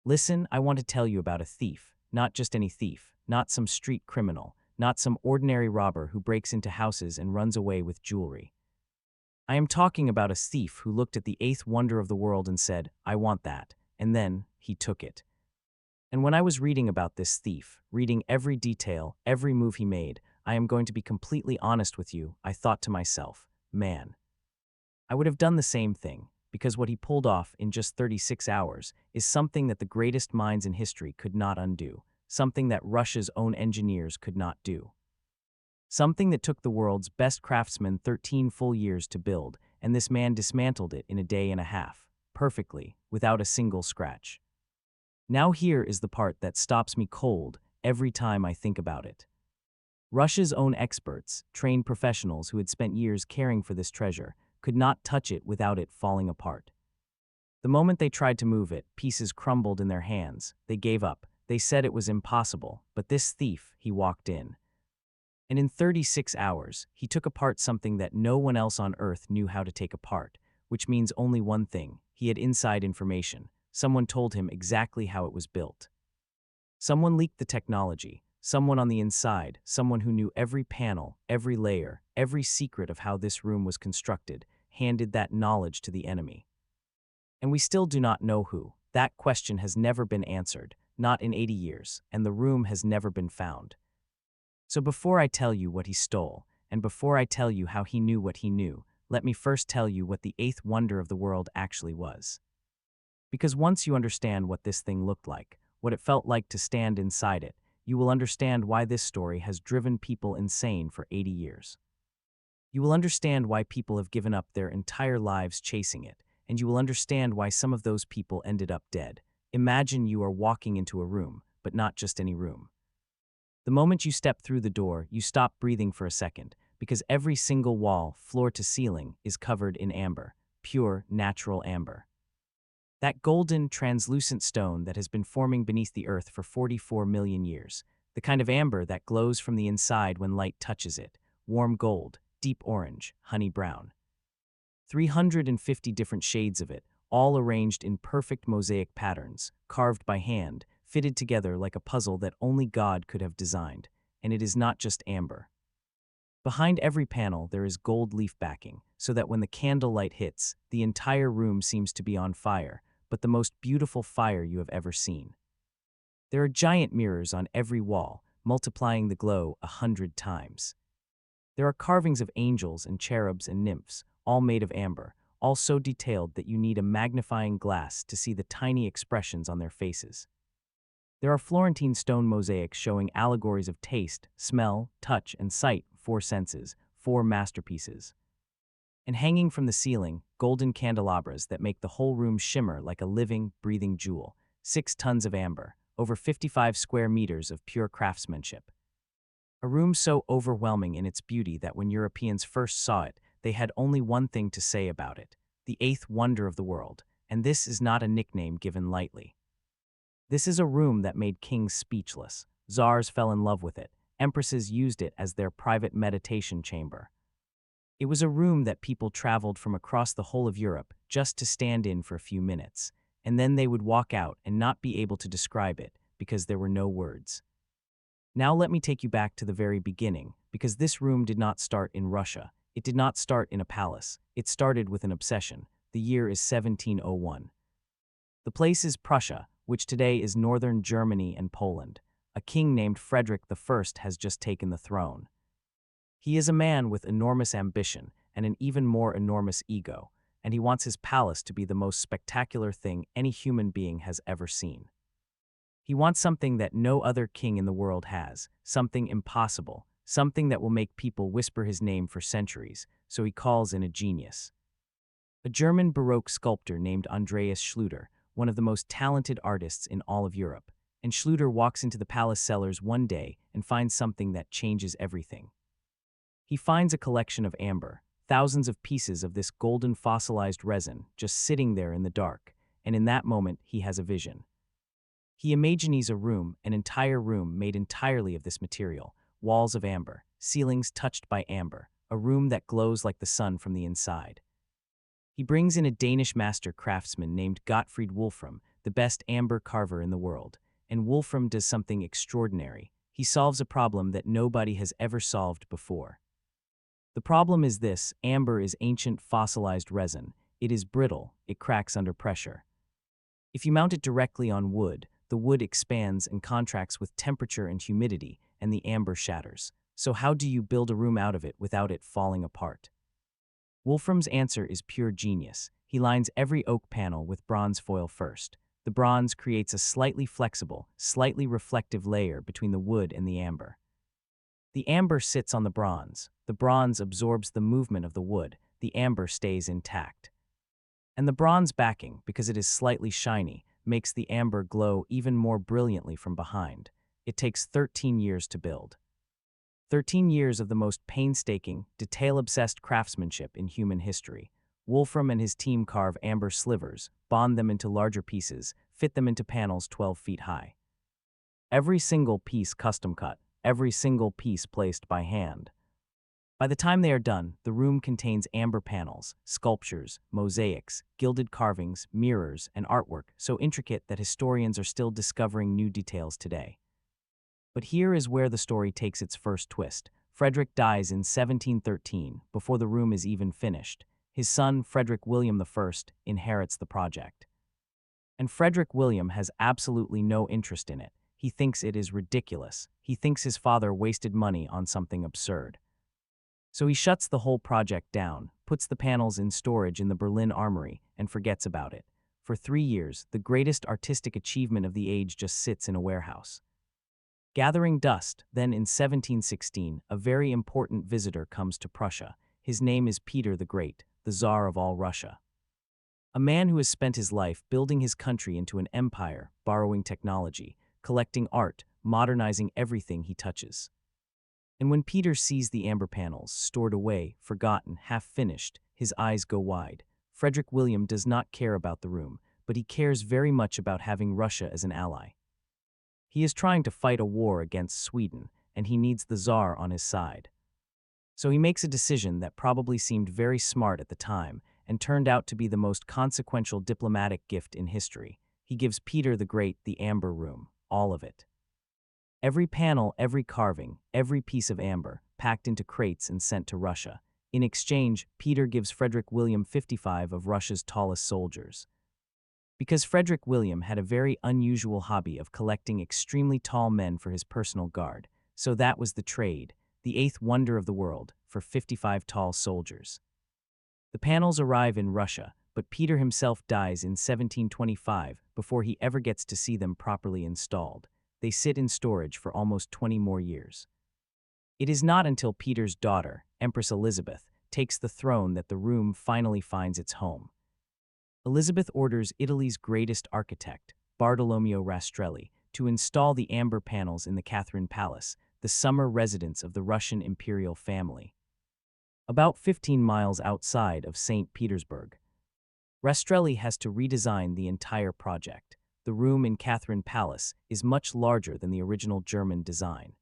Listen, I want to tell you about a thief, not just any thief, not some street criminal, not some ordinary robber who breaks into houses and runs away with jewelry. I am talking about a thief who looked at the eighth wonder of the world and said, I want that, and then he took it. And when I was reading about this thief, reading every detail, every move he made, I am going to be completely honest with you, I thought to myself, man, I would have done the same thing, because what he pulled off in just 36 hours is something that the greatest minds in history could not undo, something that Russia's own engineers could not do. Something that took the world's best craftsmen 13 full years to build, and this man dismantled it in a day and a half, perfectly, without a single scratch. Now here is the part that stops me cold every time I think about it. Russia's own experts, trained professionals who had spent years caring for this treasure, could not touch it without it falling apart. The moment they tried to move it, pieces crumbled in their hands. They gave up. They said it was impossible, but this thief, he walked in. And in 36 hours, he took apart something that no one else on Earth knew how to take apart, which means only one thing: he had inside information. Someone told him exactly how it was built. Someone leaked the technology, someone on the inside, someone who knew every panel, every layer, every secret of how this room was constructed, handed that knowledge to the enemy. And we still do not know who. That question has never been answered, not in 80 years, and the room has never been found. So before I tell you what he stole, and before I tell you how he knew what he knew, let me first tell you what the eighth wonder of the world actually was. Because once you understand what this thing looked like, what it felt like to stand inside it, you will understand why this story has driven people insane for 80 years. You will understand why people have given up their entire lives chasing it, and you will understand why some of those people ended up dead. Imagine you are walking into a room, but not just any room. The moment you step through the door, you stop breathing for a second, because every single wall, floor to ceiling, is covered in amber, pure, natural amber. That golden, translucent stone that has been forming beneath the earth for 44 million years. The kind of amber that glows from the inside when light touches it. Warm gold, deep orange, honey brown. 350 different shades of it, all arranged in perfect mosaic patterns, carved by hand, fitted together like a puzzle that only God could have designed. And it is not just amber. Behind every panel there is gold leaf backing, so that when the candlelight hits, the entire room seems to be on fire, but the most beautiful fire you have ever seen. There are giant mirrors on every wall, multiplying the glow 100 times. There are carvings of angels and cherubs and nymphs, all made of amber, all so detailed that you need a magnifying glass to see the tiny expressions on their faces. There are Florentine stone mosaics showing allegories of taste, smell, touch, and sight, 4 senses, 4 masterpieces. And hanging from the ceiling, golden candelabras that make the whole room shimmer like a living, breathing jewel, 6 tons of amber, over 55 square meters of pure craftsmanship. A room so overwhelming in its beauty that when Europeans first saw it, they had only one thing to say about it: the eighth wonder of the world, and this is not a nickname given lightly. This is a room that made kings speechless. Tsars fell in love with it. Empresses used it as their private meditation chamber. It was a room that people traveled from across the whole of Europe just to stand in for a few minutes, and then they would walk out and not be able to describe it because there were no words. Now let me take you back to the very beginning, because this room did not start in Russia. It did not start in a palace. It started with an obsession. The year is 1701. The place is Prussia, which today is northern Germany and Poland. A king named Frederick I has just taken the throne. He is a man with enormous ambition and an even more enormous ego, and he wants his palace to be the most spectacular thing any human being has ever seen. He wants something that no other king in the world has, something impossible, something that will make people whisper his name for centuries, so he calls in a genius. A German Baroque sculptor named Andreas Schluter, one of the most talented artists in all of Europe, and Schluter walks into the palace cellars one day and finds something that changes everything. He finds a collection of amber, thousands of pieces of this golden fossilized resin just sitting there in the dark, and in that moment he has a vision. He imagines a room, an entire room made entirely of this material, walls of amber, ceilings touched by amber, a room that glows like the sun from the inside. He brings in a Danish master craftsman named Gottfried Wolfram the best amber carver in the world, and Wolfram does something extraordinary. He solves a problem that nobody has ever solved before. The problem is this: amber is ancient fossilized resin. It is brittle, it cracks under pressure. If you mount it directly on wood, the wood expands and contracts with temperature and humidity, and the amber shatters. So how do you build a room out of it without it falling apart? Wolfram's answer is pure genius. He lines every oak panel with bronze foil first. The bronze creates a slightly flexible, slightly reflective layer between the wood and the amber. The amber sits on the bronze. The bronze absorbs the movement of the wood. The amber stays intact. And the bronze backing, because it is slightly shiny, makes the amber glow even more brilliantly from behind. It takes 13 years to build. 13 years of the most painstaking, detail-obsessed craftsmanship in human history. Wolfram and his team carve amber slivers, bond them into larger pieces, fit them into panels 12 feet high. Every single piece custom cut, every single piece placed by hand. By the time they are done, the room contains amber panels, sculptures, mosaics, gilded carvings, mirrors, and artwork so intricate that historians are still discovering new details today. But here is where the story takes its first twist. Frederick dies in 1713, before the room is even finished. His son, Frederick William I, inherits the project. And Frederick William has absolutely no interest in it. He thinks it is ridiculous. He thinks his father wasted money on something absurd. So he shuts the whole project down, puts the panels in storage in the Berlin Armory, and forgets about it. For 3 years, the greatest artistic achievement of the age just sits in a warehouse. Gathering dust, then in 1716, a very important visitor comes to Prussia. His name is Peter the Great, the Tsar of all Russia. A man who has spent his life building his country into an empire, borrowing technology, collecting art, modernizing everything he touches. And when Peter sees the amber panels, stored away, forgotten, half-finished, his eyes go wide. Frederick William does not care about the room, but he cares very much about having Russia as an ally. He is trying to fight a war against Sweden, and he needs the Tsar on his side. So he makes a decision that probably seemed very smart at the time, and turned out to be the most consequential diplomatic gift in history. He gives Peter the Great the amber room, all of it. Every panel, every carving, every piece of amber, packed into crates and sent to Russia. In exchange, Peter gives Frederick William 55 of Russia's tallest soldiers. Because Frederick William had a very unusual hobby of collecting extremely tall men for his personal guard, so that was the trade, the eighth wonder of the world, for 55 tall soldiers. The panels arrive in Russia, but Peter himself dies in 1725 before he ever gets to see them properly installed. They sit in storage for almost 20 more years. It is not until Peter's daughter, Empress Elizabeth, takes the throne that the room finally finds its home. Elizabeth orders Italy's greatest architect, Bartolomeo Rastrelli, to install the amber panels in the Catherine Palace, the summer residence of the Russian imperial family. About 15 miles outside of St. Petersburg. Rastrelli has to redesign the entire project. The room in Catherine Palace is much larger than the original German design.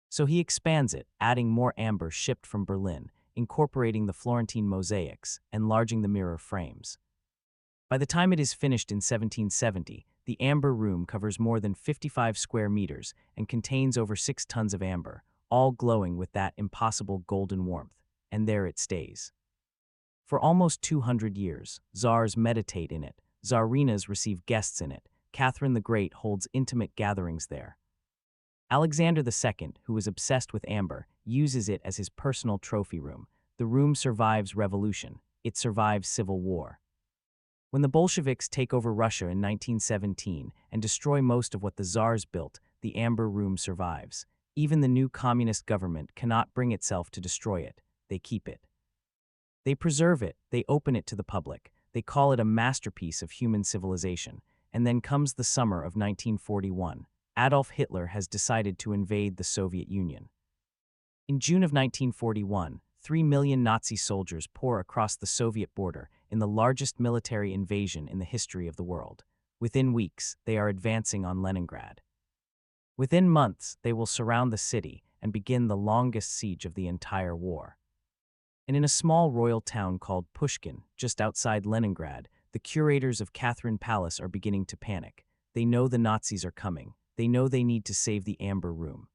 So he expands it, adding more amber shipped from Berlin, incorporating the Florentine mosaics, enlarging the mirror frames. By the time it is finished in 1770, the amber room covers more than 55 square meters and contains over 6 tons of amber, all glowing with that impossible golden warmth, and there it stays. For almost 200 years, Tsars meditate in it, Tsarinas receive guests in it, Catherine the Great holds intimate gatherings there. Alexander II, who was obsessed with amber, uses it as his personal trophy room. The room survives revolution. It survives civil war. When the Bolsheviks take over Russia in 1917 and destroy most of what the Tsars built, the amber room survives. Even the new communist government cannot bring itself to destroy it. They keep it. They preserve it. They open it to the public. They call it a masterpiece of human civilization. And then comes the summer of 1941. Adolf Hitler has decided to invade the Soviet Union. In June of 1941, 3 million Nazi soldiers pour across the Soviet border in the largest military invasion in the history of the world. Within weeks, they are advancing on Leningrad. Within months, they will surround the city and begin the longest siege of the entire war. And in a small royal town called Pushkin, just outside Leningrad, the curators of Catherine Palace are beginning to panic. They know the Nazis are coming. They know they need to save the Amber Room.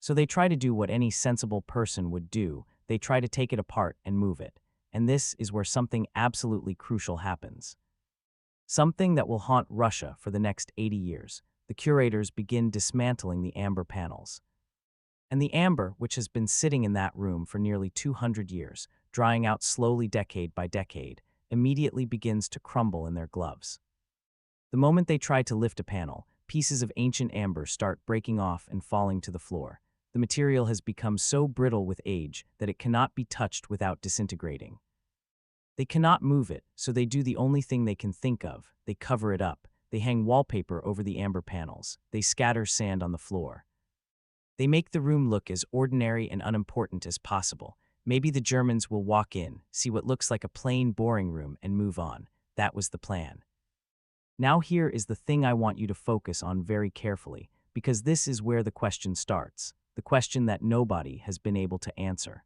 So they try to do what any sensible person would do. They try to take it apart and move it. And this is where something absolutely crucial happens. Something that will haunt Russia for the next 80 years. The curators begin dismantling the amber panels. And the amber, which has been sitting in that room for nearly 200 years, drying out slowly decade by decade, immediately begins to crumble in their gloves. The moment they try to lift a panel, pieces of ancient amber start breaking off and falling to the floor. The material has become so brittle with age that it cannot be touched without disintegrating. They cannot move it, so they do the only thing they can think of. They cover it up. They hang wallpaper over the amber panels. They scatter sand on the floor. They make the room look as ordinary and unimportant as possible. Maybe the Germans will walk in, see what looks like a plain, boring room, and move on. That was the plan. Now here is the thing I want you to focus on very carefully, because this is where the question starts, the question that nobody has been able to answer.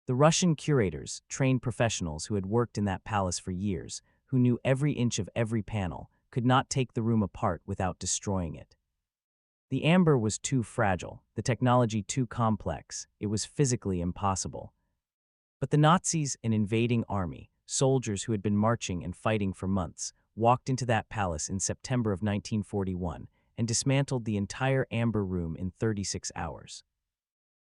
The Russian curators, trained professionals who had worked in that palace for years, who knew every inch of every panel, could not take the room apart without destroying it. The amber was too fragile, the technology too complex, it was physically impossible. But the Nazis, an invading army, soldiers who had been marching and fighting for months, walked into that palace in September of 1941 and dismantled the entire amber room in 36 hours.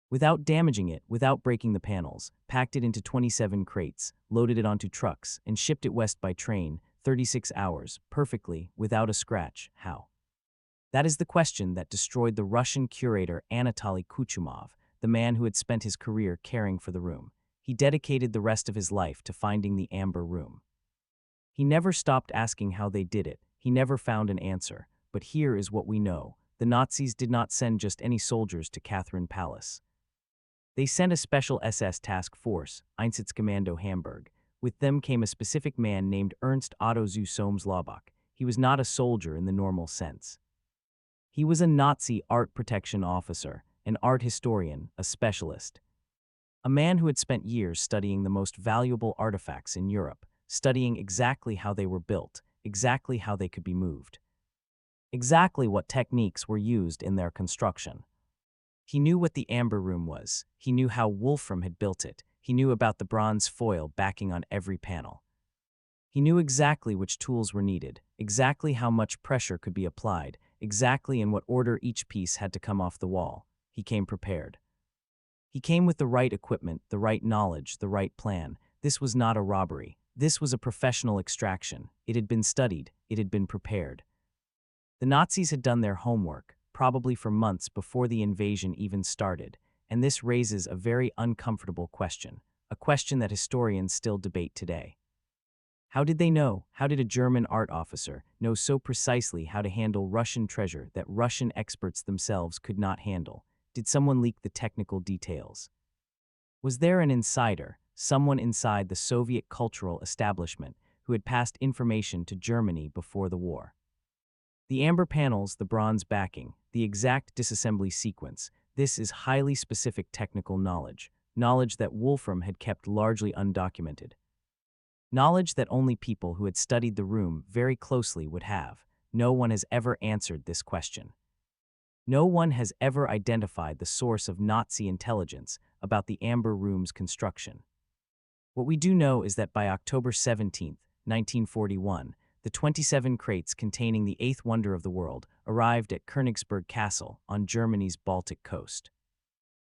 Without damaging it, without breaking the panels, packed it into 27 crates, loaded it onto trucks, and shipped it west by train, 36 hours, perfectly, without a scratch. How? That is the question that destroyed the Russian curator Anatoly Kuchumov, the man who had spent his career caring for the room. He dedicated the rest of his life to finding the amber room. He never stopped asking how they did it. He never found an answer. But here is what we know. The Nazis did not send just any soldiers to Catherine Palace. They sent a special SS task force, Einsatzkommando Hamburg. With them came a specific man named Ernst Otto zu Sohms-Laubach. He was not a soldier in the normal sense. He was a Nazi art protection officer, an art historian, a specialist. A man who had spent years studying the most valuable artifacts in Europe, studying exactly how they were built, exactly how they could be moved, exactly what techniques were used in their construction. He knew what the amber room was. He knew how Wolfram had built it. He knew about the bronze foil backing on every panel. He knew exactly which tools were needed, exactly how much pressure could be applied, exactly in what order each piece had to come off the wall. He came prepared. He came with the right equipment, the right knowledge, the right plan. This was not a robbery. This was a professional extraction. It had been studied. It had been prepared. The Nazis had done their homework, probably for months before the invasion even started, and this raises a very uncomfortable question, a question that historians still debate today. How did they know? How did a German art officer know so precisely how to handle Russian treasure that Russian experts themselves could not handle? Did someone leak the technical details? Was there an insider, someone inside the Soviet cultural establishment, who had passed information to Germany before the war? The amber panels, the bronze backing, the exact disassembly sequence, this is highly specific technical knowledge, knowledge that Wolfram had kept largely undocumented. Knowledge that only people who had studied the room very closely would have. No one has ever answered this question. No one has ever identified the source of Nazi intelligence about the Amber Room's construction. What we do know is that by October 17, 1941, the 27 crates containing the eighth wonder of the world arrived at Königsberg Castle on Germany's Baltic coast.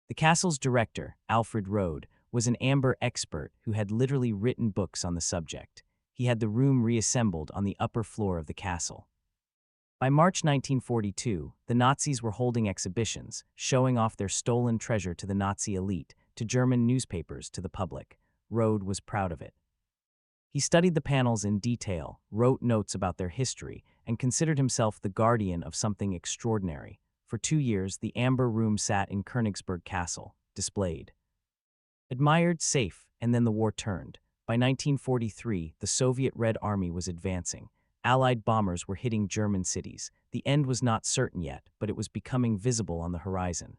The castle's director, Alfred Rode, was an amber expert who had literally written books on the subject. He had the room reassembled on the upper floor of the castle. By March 1942, the Nazis were holding exhibitions, showing off their stolen treasure to the Nazi elite, to German newspapers, to the public. Rode was proud of it. He studied the panels in detail, wrote notes about their history, and considered himself the guardian of something extraordinary. For 2 years, the Amber Room sat in Königsberg Castle, displayed. Admired, safe, and then the war turned. By 1943, the Soviet Red Army was advancing. Allied bombers were hitting German cities. The end was not certain yet, but it was becoming visible on the horizon.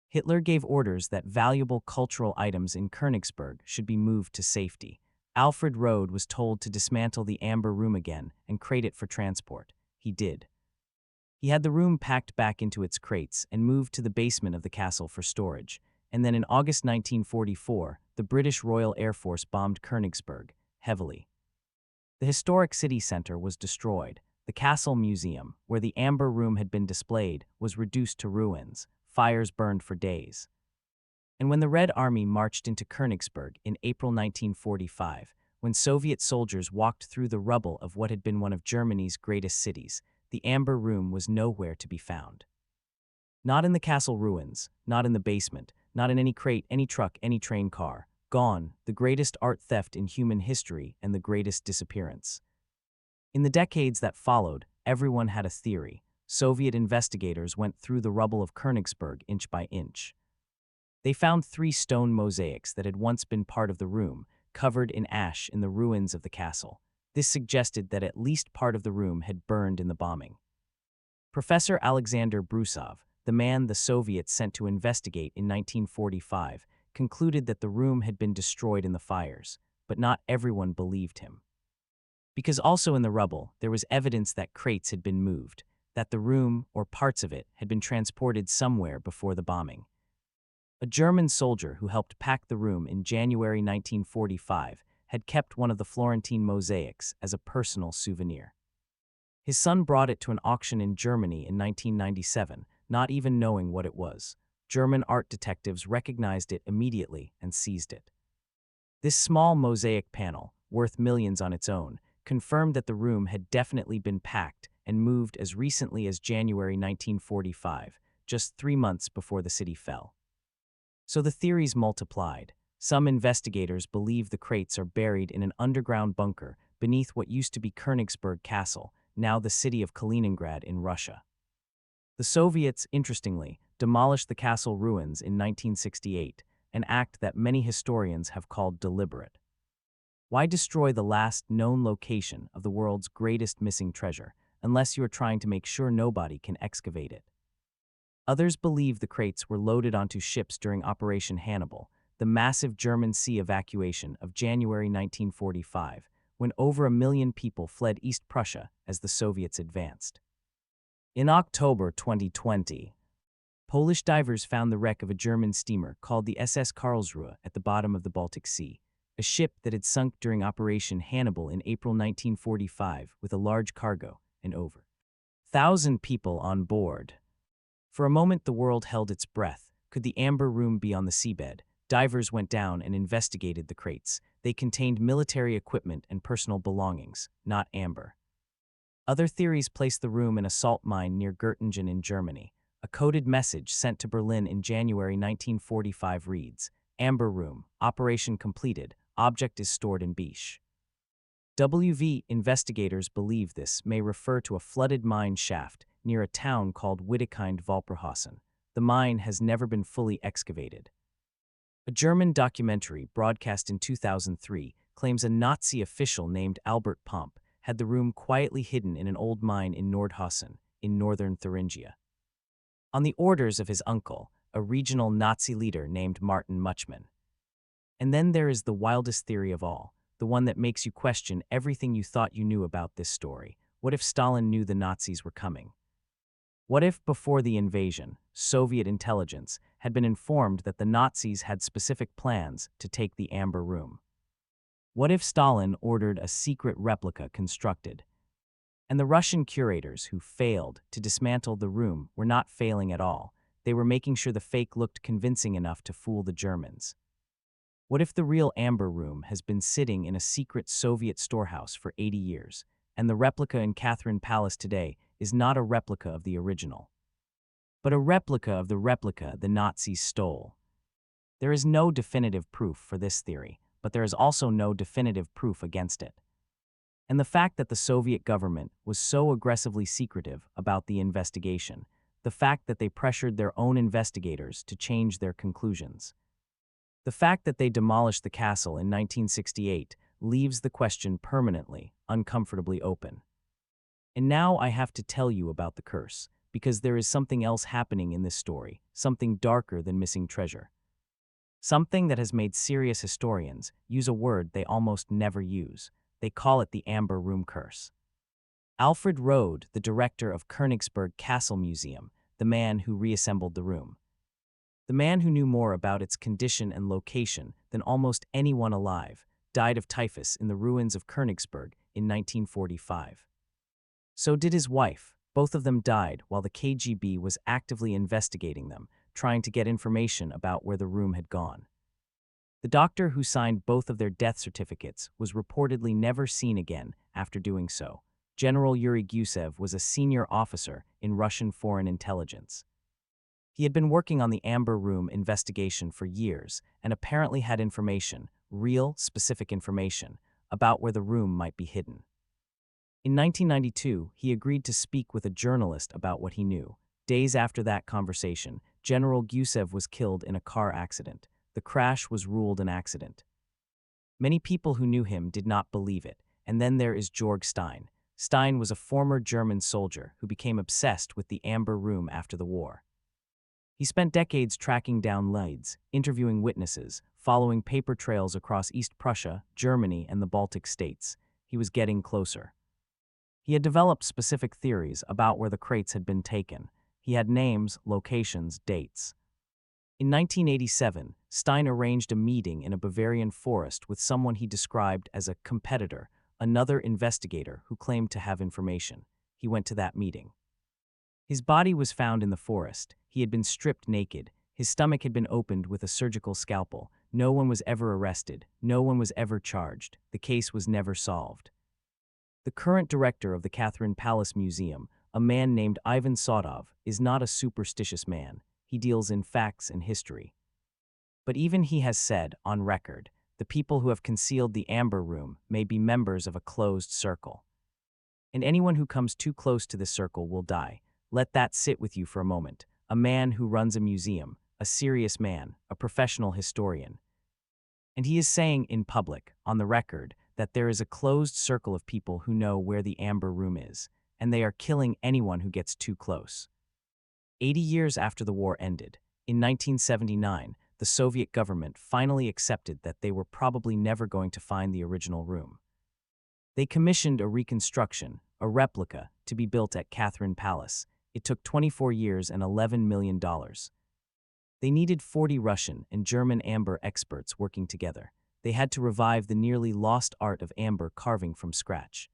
Hitler gave orders that valuable cultural items in Königsberg should be moved to safety. Alfred Rode was told to dismantle the amber room again and crate it for transport. He did. He had the room packed back into its crates and moved to the basement of the castle for storage. And then in August 1944, the British Royal Air Force bombed Königsberg heavily. The historic city center was destroyed. The castle museum, where the amber room had been displayed, was reduced to ruins. Fires burned for days. And when the Red Army marched into Königsberg in April 1945, when Soviet soldiers walked through the rubble of what had been one of Germany's greatest cities, the amber room was nowhere to be found. Not in the castle ruins, not in the basement, not in any crate, any truck, any train car. Gone, the greatest art theft in human history and the greatest disappearance. In the decades that followed, everyone had a theory. Soviet investigators went through the rubble of Königsberg inch by inch. They found 3 stone mosaics that had once been part of the room, covered in ash in the ruins of the castle. This suggested that at least part of the room had burned in the bombing. Professor Alexander Brusov, the man the Soviets sent to investigate in 1945, concluded that the room had been destroyed in the fires, but not everyone believed him. Because also in the rubble, there was evidence that crates had been moved, that the room, or parts of it, had been transported somewhere before the bombing. A German soldier who helped pack the room in January 1945 had kept one of the Florentine mosaics as a personal souvenir. His son brought it to an auction in Germany in 1997, not even knowing what it was. German art detectives recognized it immediately and seized it. This small mosaic panel, worth millions on its own, confirmed that the room had definitely been packed and moved as recently as January 1945, just 3 months before the city fell. So the theories multiplied. Some investigators believe the crates are buried in an underground bunker beneath what used to be Königsberg Castle, now the city of Kaliningrad in Russia. The Soviets, interestingly, demolished the castle ruins in 1968, an act that many historians have called deliberate. Why destroy the last known location of the world's greatest missing treasure, unless you are trying to make sure nobody can excavate it? Others believe the crates were loaded onto ships during Operation Hannibal, the massive German sea evacuation of January 1945, when over 1 million people fled East Prussia as the Soviets advanced. In October 2020, Polish divers found the wreck of a German steamer called the SS Karlsruhe at the bottom of the Baltic Sea, a ship that had sunk during Operation Hannibal in April 1945 with a large cargo and over 1,000 people on board. For a moment the world held its breath. Could the amber room be on the seabed? Divers went down and investigated the crates. They contained military equipment and personal belongings, not amber. Other theories place the room in a salt mine near Göttingen in Germany. A coded message sent to Berlin in January 1945 reads, "Amber Room, operation completed, object is stored in Bisch." WV investigators believe this may refer to a flooded mine shaft near a town called Wittekind-Walperhausen. The mine has never been fully excavated. A German documentary broadcast in 2003 claims a Nazi official named Albert Pomp had the room quietly hidden in an old mine in Nordhausen, in northern Thuringia. On the orders of his uncle, a regional Nazi leader named Martin Muchman. And then there is the wildest theory of all, the one that makes you question everything you thought you knew about this story. What if Stalin knew the Nazis were coming? What if, before the invasion, Soviet intelligence had been informed that the Nazis had specific plans to take the Amber Room? What if Stalin ordered a secret replica constructed? And the Russian curators who failed to dismantle the room were not failing at all. They were making sure the fake looked convincing enough to fool the Germans. What if the real Amber Room has been sitting in a secret Soviet storehouse for 80 years, and the replica in Catherine Palace today is not a replica of the original, but a replica of the replica the Nazis stole? There is no definitive proof for this theory, but there is also no definitive proof against it. And the fact that the Soviet government was so aggressively secretive about the investigation, the fact that they pressured their own investigators to change their conclusions, the fact that they demolished the castle in 1968 leaves the question permanently, uncomfortably open. And now I have to tell you about the curse, because there is something else happening in this story, something darker than missing treasure. Something that has made serious historians use a word they almost never use. They call it the Amber Room Curse. Alfred Rode, the director of Königsberg Castle Museum, the man who reassembled the room. The man who knew more about its condition and location than almost anyone alive, died of typhus in the ruins of Königsberg in 1945. So did his wife. Both of them died while the KGB was actively investigating them, trying to get information about where the room had gone. The doctor who signed both of their death certificates was reportedly never seen again after doing so. General Yuri Gusev was a senior officer in Russian foreign intelligence. He had been working on the Amber Room investigation for years and apparently had information, real, specific information, about where the room might be hidden. In 1992, he agreed to speak with a journalist about what he knew. Days after that conversation, General Gusev was killed in a car accident. The crash was ruled an accident. Many people who knew him did not believe it, and then there is Georg Stein. Stein was a former German soldier who became obsessed with the Amber Room after the war. He spent decades tracking down leads, interviewing witnesses, following paper trails across East Prussia, Germany, and the Baltic states. He was getting closer. He had developed specific theories about where the crates had been taken. He had names, locations, dates. In 1987, Stein arranged a meeting in a Bavarian forest with someone he described as a competitor, another investigator who claimed to have information. He went to that meeting. His body was found in the forest. He had been stripped naked. His stomach had been opened with a surgical scalpel. No one was ever arrested. No one was ever charged. The case was never solved. The current director of the Catherine Palace Museum, a man named Ivan Sodov, is not a superstitious man. He deals in facts and history. But even he has said, on record, the people who have concealed the Amber Room may be members of a closed circle. And anyone who comes too close to this circle will die. Let that sit with you for a moment. A man who runs a museum, a serious man, a professional historian. And he is saying in public, on the record, that there is a closed circle of people who know where the Amber Room is, and they are killing anyone who gets too close. 80 years after the war ended, in 1979, the Soviet government finally accepted that they were probably never going to find the original room. They commissioned a reconstruction, a replica, to be built at Catherine Palace. It took 24 years and $11 million. They needed 40 Russian and German amber experts working together. They had to revive the nearly lost art of amber carving from scratch.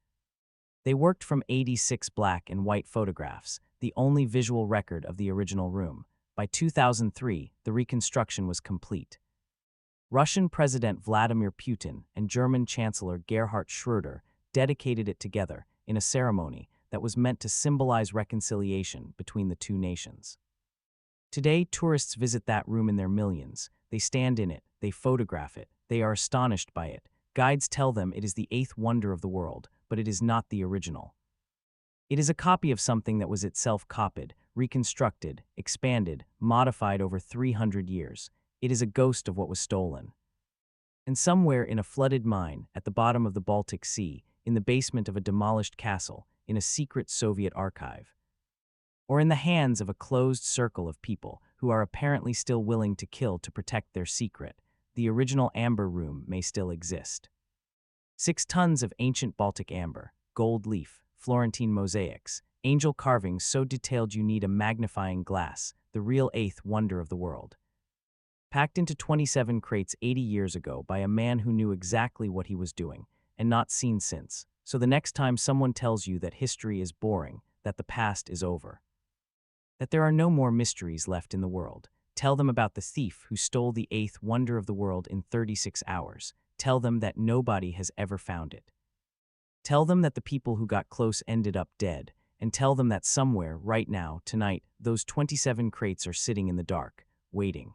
They worked from 86 black and white photographs, the only visual record of the original room. By 2003, the reconstruction was complete. Russian President Vladimir Putin and German Chancellor Gerhard Schröder dedicated it together in a ceremony that was meant to symbolize reconciliation between the two nations. Today, tourists visit that room in their millions. They stand in it, they photograph it, they are astonished by it. Guides tell them it is the eighth wonder of the world, but it is not the original. It is a copy of something that was itself copied, reconstructed, expanded, modified over 300 years. It is a ghost of what was stolen. And somewhere in a flooded mine, at the bottom of the Baltic Sea, in the basement of a demolished castle, in a secret Soviet archive, or in the hands of a closed circle of people who are apparently still willing to kill to protect their secret, the original Amber Room may still exist. 6 tons of ancient Baltic amber, gold leaf, Florentine mosaics, angel carvings so detailed you need a magnifying glass, the real eighth wonder of the world. Packed into 27 crates 80 years ago by a man who knew exactly what he was doing, and not seen since. So the next time someone tells you that history is boring, that the past is over, that there are no more mysteries left in the world, tell them about the thief who stole the eighth wonder of the world in 36 hours. Tell them that nobody has ever found it. Tell them that the people who got close ended up dead, and tell them that somewhere, right now, tonight, those 27 crates are sitting in the dark, waiting.